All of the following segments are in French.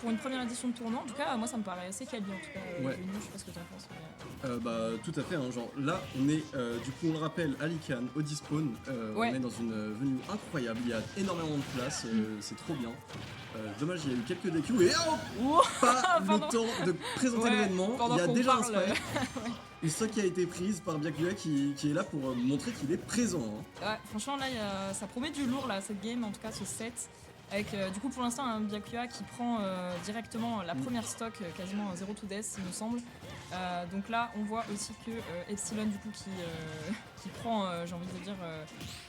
pour une première édition de tournoi. En tout cas, moi ça me paraît assez quali en tout cas. Ouais. Venu, je sais pas ce que t'en penses. Mais... Tout à fait, hein, genre là on est du coup on le rappelle à l'ICANN, au Dispawn, Ouais. on est dans une venue incroyable, il y a énormément de place, c'est trop bien. Dommage il y a eu quelques DQ et Oh pas le Pardon. temps de présenter Ouais, l'événement, pendant il y a qu'on déjà un parle, spike, une stock qui a été prise par Byakuya qui est là pour montrer qu'il est présent. Hein. Ouais, franchement là ça promet du lourd là, cette game, en tout cas ce set. Avec du coup pour l'instant un Byakuya qui prend directement la première stock, quasiment 0 to death il me semble. Donc là on voit aussi que Epsilon du coup qui prend, j'ai envie de dire,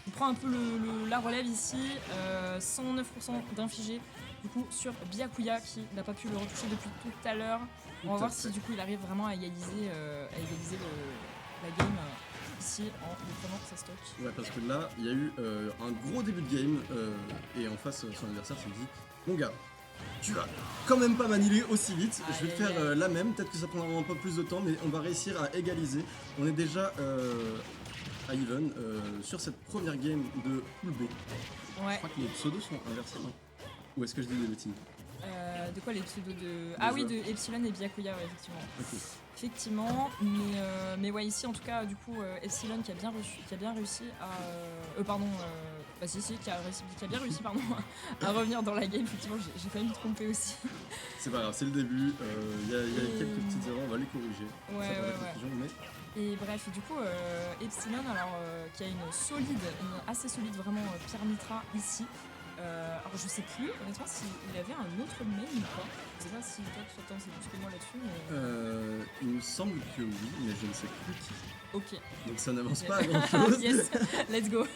il prend un peu la relève ici, 109% d'infligé du coup sur Byakuya qui n'a pas pu le retoucher depuis tout à l'heure. On va voir si du coup il arrive vraiment à égaliser la game. Ici en reprenant sa stock. Ouais, parce que là, il y a eu un gros début de game et en face, son adversaire s'est dit mon gars, tu vas quand même pas m'annihiler aussi vite, je vais te faire la même, peut-être que ça prendra un peu plus de temps, mais on va réussir à égaliser. On est déjà à even sur cette première game de Pool B. Ouais. Je crois que les pseudos sont inversés, non? Ou est-ce que je dis des bêtises? De quoi les pseudos de... Ah oui, de Epsilon et Byakuya, ouais, effectivement. Okay. Effectivement, mais ouais, ici en tout cas, du coup, Epsilon qui a bien réussi à... qui a bien réussi, pardon, à revenir dans la game, effectivement, j'ai failli me tromper aussi. C'est pas grave, c'est le début, il y a quelques petites erreurs, on va les corriger. Ouais, mais... Et bref, du coup, Epsilon, alors, qui a une assez solide, vraiment, Pierre Mitra ici. Alors je sais plus honnêtement s'il avait un autre mail ou pas. Je sais pas si toi tu t'attends c'est plus que moi là-dessus. Mais... il me semble que oui, mais je ne sais plus qui. Ok. Donc ça n'avance pas à grand chose. Yes, let's go.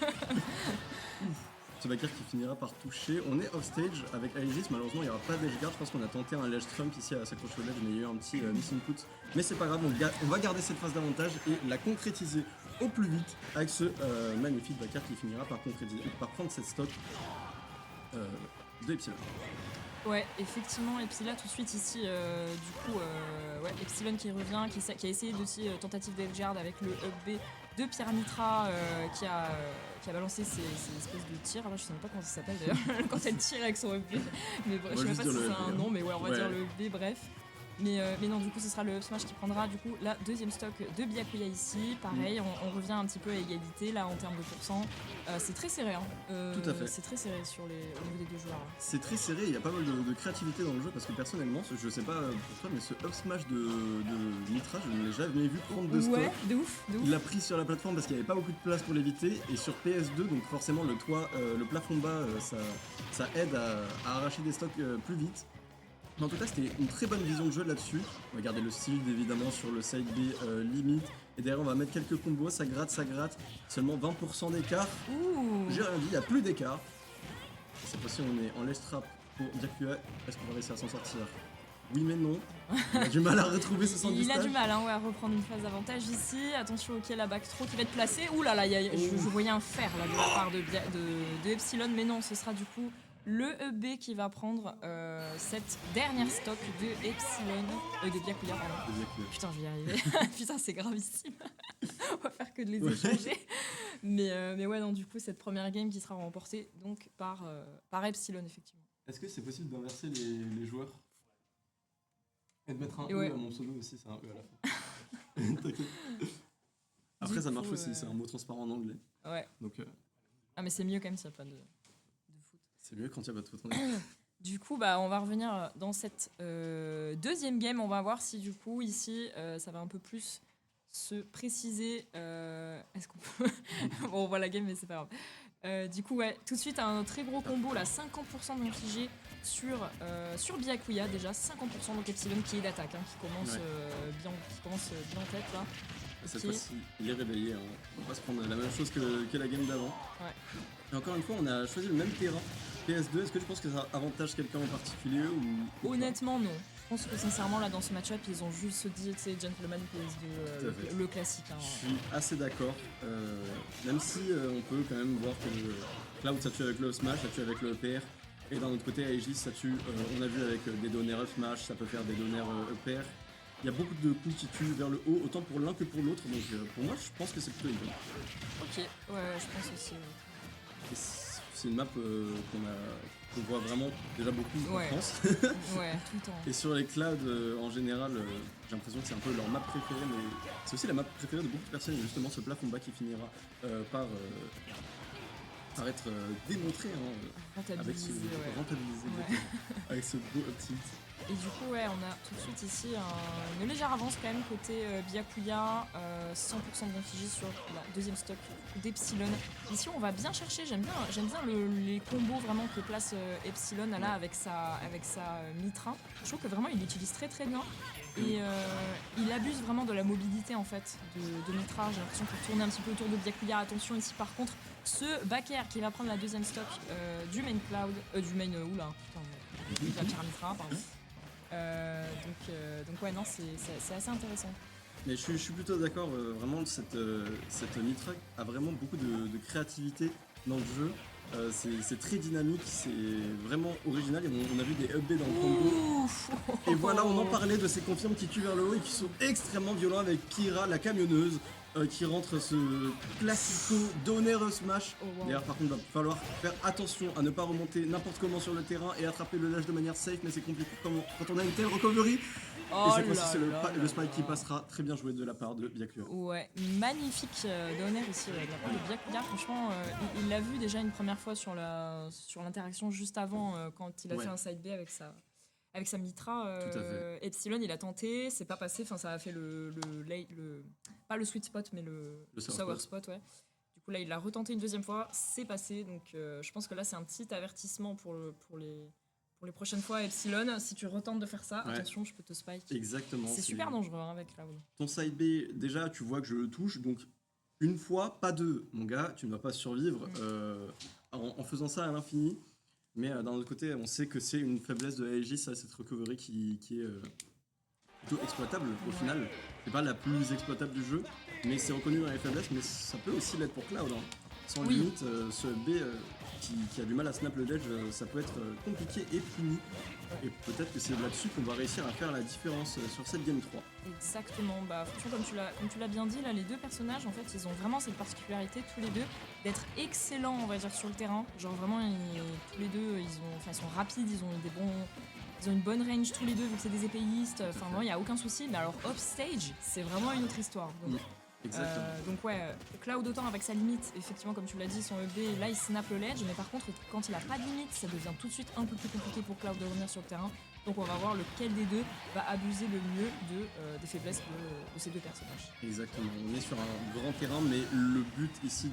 Tubakir qui finira par toucher. On est off stage avec Aegis, malheureusement il n'y aura pas d'edge guard. Je pense qu'on a tenté un ledge trump ici à s'accrocher au ledge, mais il y a eu un petit miss input. Mais c'est pas grave, on va garder cette phase d'avantage et la concrétiser au plus vite avec ce magnifique Bakar qui finira par concrétiser, par prendre cette stock. De Epsilon. Ouais, effectivement, Epsilon tout de suite ici, du coup, ouais, Epsilon qui revient, qui a essayé aussi tentative d'edgeguard avec le up B de Pierre Mitra qui a balancé ses espèces de tirs. Là, je sais même pas comment ça s'appelle d'ailleurs, quand elle tire avec son up B. Mais bref, je sais même pas si c'est un nom, mais ouais, on va dire le up B, bref. Mais non, du coup, ce sera le up smash qui prendra du coup la deuxième stock de Byakuya ici. Pareil, on revient un petit peu à égalité là en termes de pourcent. C'est très serré, hein. Tout à fait. C'est très serré au niveau des deux joueurs. Hein. C'est très serré, il y a pas mal de créativité dans le jeu parce que personnellement, je sais pas pour toi, mais ce up smash de Mitra, je ne l'ai jamais vu prendre de stock. Ouais, de ouf. Il l'a pris sur la plateforme parce qu'il n'y avait pas beaucoup de place pour l'éviter et sur PS2, donc forcément le toit, le plafond bas, ça aide à arracher des stocks plus vite. Mais en tout cas, c'était une très bonne vision de jeu là-dessus. On va garder le style évidemment sur le side B limite. Et derrière, on va mettre quelques combos. Ça gratte. Seulement 20% d'écart. J'ai rien dit, il n'y a plus d'écart. Cette fois-ci, on est en ledge trap pour Byakuya. Est-ce qu'on va réussir à s'en sortir? Oui, mais non. Il a du mal à retrouver ce sens du Il stage. a du mal ouais, à reprendre une phase d'avantage ici. Attention, ok, la back throw qui va être placée. Ouh là là, je voyais un fer là, de la part de Epsilon. Mais non, ce sera du coup le EB qui va prendre cette dernière stock de Epsilon, de Byakuya, pardon. Putain, je vais y arriver. Putain, c'est gravissime. On va faire que de les échanger. Mais ouais, non, du coup, cette première game qui sera remportée donc par Epsilon, effectivement. Est-ce que c'est possible d'inverser les joueurs et de mettre un E à mon pseudo aussi, c'est un E à la fin. Après, ça marche aussi, c'est un mot transparent en anglais. Ouais. Donc, ah, mais c'est mieux quand même s'il n'y a pas de foot. C'est mieux quand il n'y a pas de foot. Du coup, bah, on va revenir dans cette deuxième game. On va voir si du coup, ici, ça va un peu plus se préciser. Est-ce qu'on peut... Bon, on voit la game, mais c'est pas grave. Du coup, ouais, tout de suite, un très gros combo, là, 50% d'infligé sur Byakuya, déjà, 50%, donc Epsilon qui est d'attaque, hein, qui commence bien en tête, là. Cette fois-ci, il est réveillé, hein. On va se prendre la même chose que la game d'avant. Ouais. Et encore une fois, on a choisi le même terrain. PS2, est-ce que tu penses que ça avantage quelqu'un en particulier ou Honnêtement, non. Je pense que sincèrement, là, dans ce match-up, ils ont juste dit, tu sais, Gentleman PS2, le classique. Hein. Je suis assez d'accord. Même si on peut quand même voir que Cloud, ça tue avec le smash, ça tue avec le EPR. Et d'un autre côté, Aegis, ça tue, on a vu avec des donners up smash, ça peut faire des donners EPR. Il y a beaucoup de coups qui tuent vers le haut, autant pour l'un que pour l'autre. Donc pour moi, je pense que c'est plutôt évident. Ok, ouais, je pense aussi. Et c'est une map qu'on voit vraiment déjà beaucoup Ouais. en France. Ouais, tout le temps. Et sur les clouds en général, j'ai l'impression que c'est un peu leur map préférée, mais c'est aussi la map préférée de beaucoup de personnes, et justement ce plafond bas qui finira par être démontré avec ce Rentabilisé, ouais. rentabilisé, Ouais. exactement, avec ce beau uptilt. Et du coup, ouais, on a tout de suite ici une légère avance quand même côté Byakuya, 100% de bon Fiji sur la deuxième stock d'Epsilon. Ici, on va bien chercher, j'aime bien les combos vraiment que place Epsilon là avec sa Mitra. Je trouve que vraiment il l'utilise très très bien et il abuse vraiment de la mobilité en fait de Mitra. J'ai l'impression qu'il tourne un petit peu autour de Byakuya. Attention ici par contre, ce backer qui va prendre la deuxième stock du main cloud, du main oula, putain, de la Pyra Mitra, pardon. Donc ouais, non, c'est assez intéressant. Mais je suis plutôt d'accord, vraiment cette Mitra a vraiment beaucoup de créativité dans le jeu. C'est très dynamique, c'est vraiment original et on a vu des updates dans le combo. Ouf. Et voilà, on en parlait de ces confirmes qui tuent vers le haut et qui sont extrêmement violents avec Pyra, la camionneuse, qui rentre ce classico d'honneur smash. Oh, wow. D'ailleurs, par contre, il va falloir faire attention à ne pas remonter n'importe comment sur le terrain et attraper le dash de manière safe, mais c'est compliqué quand on a une telle recovery. Oh et cette fois-ci, là c'est là le là spike qui là. passera très bien joué de la part de Byakuya. Ouais, magnifique d'honneur ici de la part de Byakuya. Franchement, il l'a vu déjà une première fois sur l'interaction juste avant quand il a Ouais. fait un side B avec sa Mitra. Tout à fait. Epsilon, il a tenté, c'est pas passé. Enfin, ça a fait pas le sweet spot, mais le sour spot, ouais. Du coup, là, il l'a retenté une deuxième fois, c'est passé. Donc, je pense que là, c'est un petit avertissement pour les prochaines fois. Epsilon, si tu retentes de faire ça, Ouais. attention, je peux te spike. Exactement. C'est super dangereux hein, avec Cloud. Ton side B, déjà, tu vois que je le touche, donc une fois, pas deux. Mon gars, tu ne vas pas survivre en faisant ça à l'infini. Mais d'un autre côté, on sait que c'est une faiblesse de Aegis, ça, cette recovery qui est plutôt exploitable au final. C'est pas la plus exploitable du jeu, mais c'est reconnu dans les faiblesses, mais ça peut aussi l'être pour Cloud. Hein. Sans Oui. limite, ce B qui a du mal à snap le ledge, ça peut être compliqué et puni. Et peut-être que c'est là-dessus qu'on va réussir à faire la différence sur cette game 3. Exactement, bah franchement comme tu l'as bien dit là, les deux personnages en fait ils ont vraiment cette particularité tous les deux d'être excellents on va dire sur le terrain. Genre vraiment tous les deux ils sont rapides, ils ont une bonne range tous les deux vu que c'est des épéistes. Enfin moi il y a aucun souci, mais alors off stage c'est vraiment une autre histoire. Donc, Exactement. donc ouais, Cloud autant avec sa limite, effectivement comme tu l'as dit, son EB, là il snap le ledge, mais par contre quand il a pas de limite, ça devient tout de suite un peu plus compliqué pour Cloud de revenir sur le terrain. Donc on va voir lequel des deux va abuser le mieux des faiblesses de ces deux personnages. Exactement, on est sur un grand terrain, mais le but ici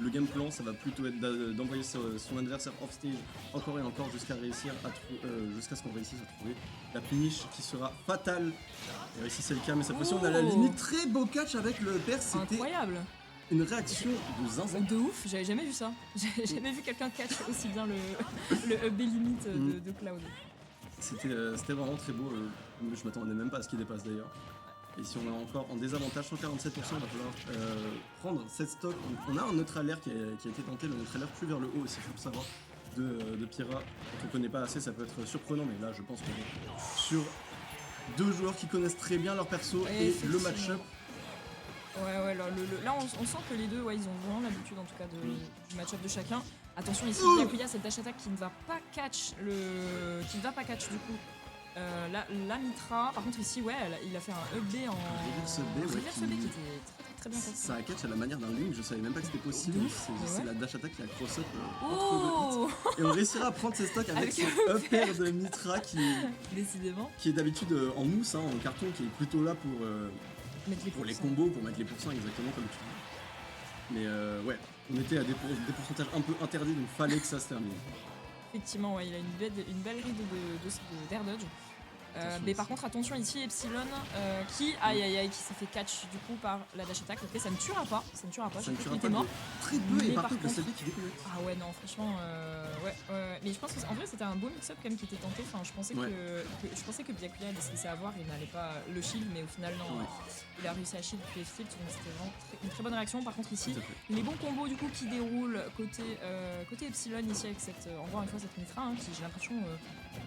le game plan, ça va plutôt être d'envoyer son adversaire off stage encore et encore jusqu'à ce qu'on réussisse à trouver la punish qui sera fatale. Et ici c'est le cas, mais cette fois-ci on a la limite. Très beau catch avec le père, c'était Incroyable. une réaction de zinzin. De ouf, j'avais jamais vu ça. J'ai jamais vu quelqu'un catch aussi bien le EB limite de Cloud. C'était vraiment très beau, je m'attendais même pas à ce qu'il dépasse d'ailleurs. Et si on est encore en désavantage 147%, il va falloir prendre cette stock. On a un neutralaire qui a été tenté, le neutralaire plus vers le haut aussi, il faut savoir, de Pyra. Quand on connaît pas assez, ça peut être surprenant, mais là je pense qu'on est sur deux joueurs qui connaissent très bien leur perso et le match-up. Ouais, là on sent que les deux, ouais, ils ont vraiment l'habitude en tout cas du match-up de chacun. Attention ici, Byakuya, cette dash attack qui ne va pas catch du coup. La Mitra, par contre ici, ouais, il a fait un up B en reverse B, reverse B qui était très bien fait. Ça a catch à la manière d'un link, je savais même pas que c'était possible. C'est la dash attack qui a cross-up Oh et on réussira à prendre ses stocks avec ce up air de Mitra décidément, qui est d'habitude en mousse, en carton, qui est plutôt là pour les combos, pour mettre les pourcents exactement comme tu dis. Mais ouais, on était à des pourcentages un peu interdits, donc fallait que ça se termine. effectivement, ouais, il a une belle ride d'air dodge. Mais par contre attention ici Epsilon qui s'est fait catch du coup par la dash attack. Ok, ça ne tuera pas, j'ai cru qu'il était mort. Très peu, et Mais par contre le CB qui déconnecte. Ah ouais, non franchement ouais, mais je pense qu'en vrai c'était un beau mix-up quand même qui était tenté. Enfin je pensais que Byakuya allait se laisser avoir et n'allait pas le shield, mais au final non, il a réussi à shield puis F-tilt, donc c'était vraiment une très bonne réaction. Par contre ici les bons combos du coup qui déroulent côté Epsilon ici avec encore une fois cette Mitra hein, qui j'ai l'impression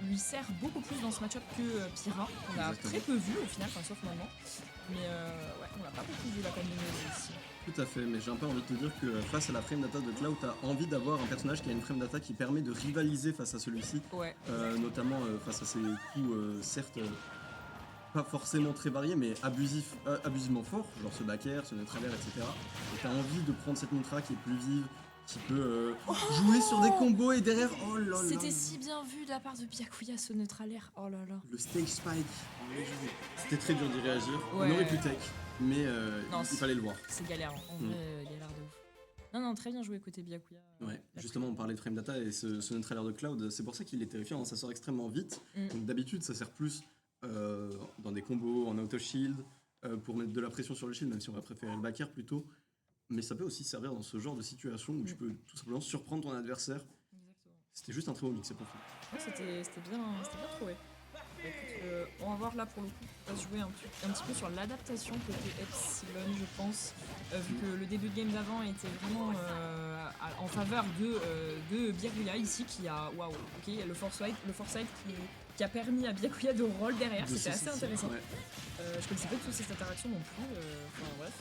lui sert beaucoup plus dans ce match-up que Pyra, qu'on a très peu vu au final, enfin sauf maintenant. Mais ouais, on l'a pas beaucoup vu la camionneuse ici. Tout à fait, mais j'ai un peu envie de te dire que face à la frame data de Cloud, t'as envie d'avoir un personnage qui a une frame data qui permet de rivaliser face à celui-ci, Ouais. notamment face à ses coups, certes pas forcément très variés, mais abusivement forts, genre ce back air, ce neutral air, etc. Et t'as envie de prendre cette Mitra qui est plus vive, qui peut jouer sur des combos et derrière, oh là là. C'était si bien vu de la part de Byakuya ce neutral air. Oh là là. Le stage spike, c'était très dur d'y réagir. Ouais. On aurait pu tech, mais Non, il fallait le voir. C'est galère, en vrai, galère de ouf. Non, très bien joué côté Byakuya. Ouais, justement, on parlait de frame data et ce neutral air de Cloud, c'est pour ça qu'il est terrifiant, hein, ça sort extrêmement vite. Donc d'habitude, ça sert plus dans des combos, en auto-shield, pour mettre de la pression sur le shield, même si on va préférer le back air plutôt. Mais ça peut aussi servir dans ce genre de situation où tu peux tout simplement surprendre ton adversaire. Exactement. C'était juste un très beau mix, c'est pour ça. Ouais, c'était bien trouvé. Bah, écoute, on va voir là pour le coup, on va se jouer un petit peu sur l'adaptation côté Epsilon, je pense, vu que le début de game d'avant était vraiment en faveur de Byakuya ici, qui a, waouh, ok, le foresight qui a permis à Byakuya de roll derrière, c'était assez intéressant. Ouais. Je connaissais pas du tout cette interaction non plus, enfin bref.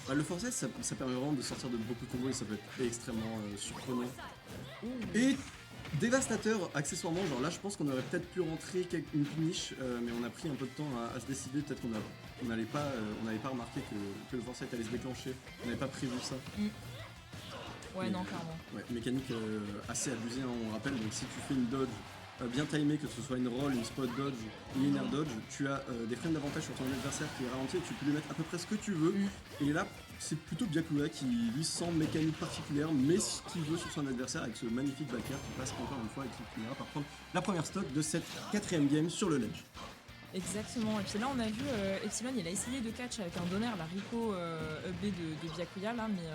Bah, le foresight, ça permet vraiment de sortir de beaucoup de combos et ça peut être extrêmement surprenant. Ouh. Et dévastateur, accessoirement, genre là je pense qu'on aurait peut-être pu rentrer une punish, mais on a pris un peu de temps à se décider, peut-être qu'on n'avait pas remarqué que le foresight allait se déclencher, on n'avait pas prévu ça. Ouais, mais, non, clairement. Ouais, mécanique assez abusée, hein, on rappelle, donc si tu fais une dodge bien timée, que ce soit une roll, une spot dodge, une linear dodge, tu as des frames d'avantage sur ton adversaire qui est ralenti et tu peux lui mettre à peu près ce que tu veux. Et là, c'est plutôt Byakuya qui lui sent mécanique particulière, mais ce qu'il veut sur son adversaire avec ce magnifique back air qui passe encore une fois et qui finira par prendre la première stock de cette 4ème game sur le ledge. Exactement, et puis là on a vu Epsilon, il a essayé de catch avec un donner, la Rico EB de Byakuya là, mais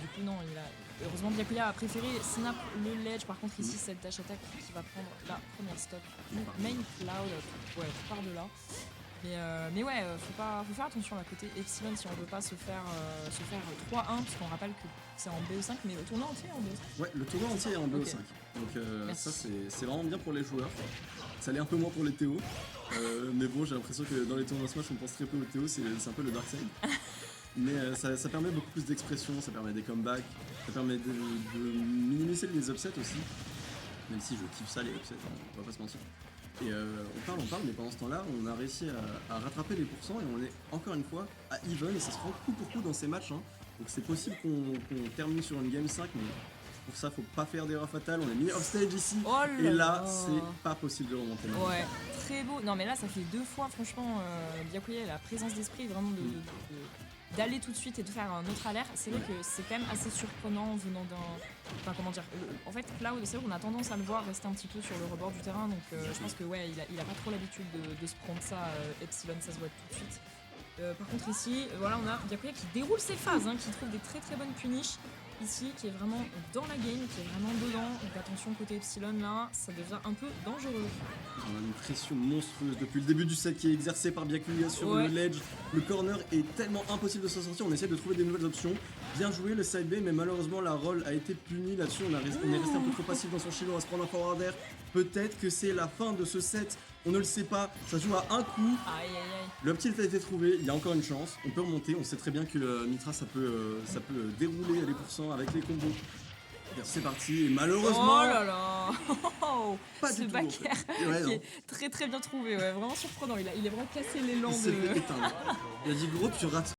du coup non, heureusement Byakuya a préféré snap le ledge, par contre ici cette dash attack qui va prendre la première stock, main cloud, ouais, par de là. Mais ouais, faut faire attention à côté Epsilon si on veut pas se faire 3-1, puisqu'on rappelle que c'est en BE5, mais le tournoi entier est en BE5. Ouais, le tournoi entier est en BE5, donc ça c'est vraiment bien pour les joueurs. Ça l'est un peu moins pour les Théo, mais bon, j'ai l'impression que dans les tournois Smash on pense très peu aux Théo, c'est un peu le dark side. Mais ça permet beaucoup plus d'expression, ça permet des comebacks, ça permet de minimiser les upsets aussi, même si je kiffe ça les upsets, hein, on va pas se mentir. Et on parle, mais pendant ce temps-là, on a réussi à rattraper les pourcents et on est encore une fois à even et ça se rend coup pour coup dans ces matchs. Hein. Donc c'est possible qu'on termine sur une game 5, mais pour ça, faut pas faire d'erreur fatale. On est mis off stage ici et là, c'est pas possible de remonter. Ouais, très beau. Non, mais là, ça fait 2 fois, franchement, Byakuya a la présence d'esprit vraiment d'aller tout de suite et de faire un autre alerte. C'est vrai que c'est quand même assez surprenant venant d'un... Enfin, comment dire, en fait, Cloud, c'est vrai qu'on a tendance à le voir rester un petit peu sur le rebord du terrain, donc je pense que ouais, il a pas trop l'habitude de se prendre ça, Epsilon, ça se voit tout de suite. Par contre ici, voilà, on a Byakuya qui déroule ses phases, hein, qui trouve des très très bonnes punishes ici, qui est vraiment dans la game, qui est vraiment dedans. Donc attention côté Epsilon là, ça devient un peu dangereux. On a une pression monstrueuse depuis le début du set qui est exercée par Byakuya sur le ledge. Le corner est tellement impossible de s'en sortir, on essaie de trouver des nouvelles options. Bien joué le side B, mais malheureusement la roll a été punie là-dessus. On est resté un peu trop passif dans son shield, on va se prendre un forward air. Peut-être que c'est la fin de ce set, on ne le sait pas, ça joue à un coup. Aïe aïe aïe. Le petit a été trouvé, il y a encore une chance, on peut remonter, on sait très bien que Mitra ça peut dérouler les pourcents avec les combos. C'est parti, et malheureusement... Oh là là. Pas ce du tout, back en fait. air Ouais, qui non. est très très bien trouvé, ouais, vraiment surprenant. Il est vraiment cassé l'élan Il s'est de... fait éteindre. Il a dit gros tu rates